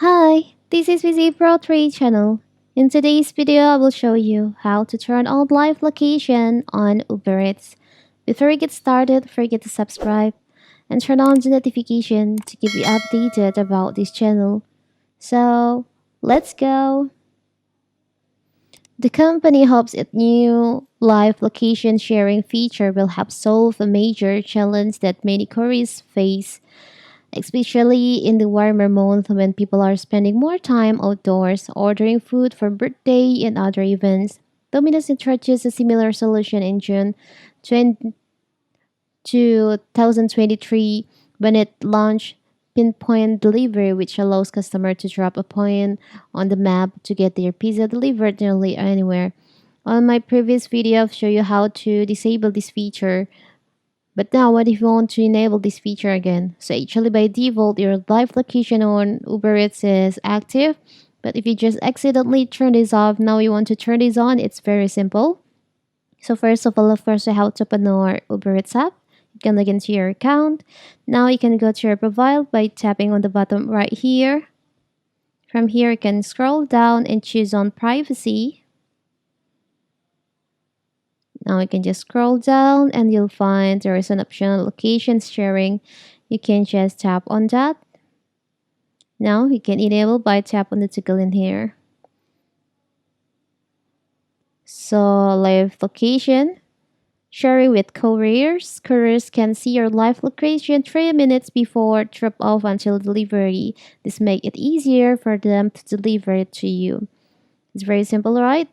Hi, this is VZ Pro 3 channel. In today's video, I will show you how to turn on live location on Uber Eats. Before we get started, don't forget to subscribe and turn on the notification to keep you updated about this channel. So, let's go! The company hopes its new live location sharing feature will help solve a major challenge that many couriers face, especially in the warmer month when people are spending more time outdoors ordering food for birthday and other events. Domino's introduced a similar solution in June 2023 when it launched Pinpoint Delivery, which allows customers to drop a point on the map to get their pizza delivered nearly anywhere. On my previous video, I've shown you how to disable this feature. But now, what if you want to enable this feature again? So actually by default, your live location on Uber Eats is active. But if you just accidentally turn this off, now you want to turn this on, it's very simple. So first of all, of course, you have to open our Uber Eats app. You can log into your account. Now you can go to your profile by tapping on the bottom right here. From here, you can scroll down and choose on privacy. Now you can just scroll down and you'll find there is an option location sharing. You can just tap on that. Now you can enable by tap on the toggle in here. So live location sharing with couriers. Couriers can see your live location 3 minutes before drop off until delivery. This makes it easier for them to deliver it to you. It's very simple, right?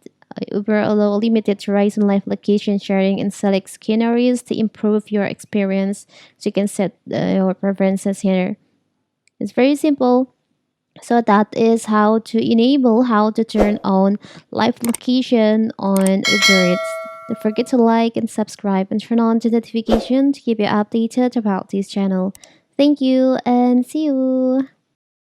Uber allow limited to rise in live location sharing in select scenarios to improve your experience. So you can set your preferences here. It's very simple. So that is how to enable, how to turn on live location on Uber Eats. Don't forget to like and subscribe and turn on the notification to keep you updated about this channel. Thank you and see you.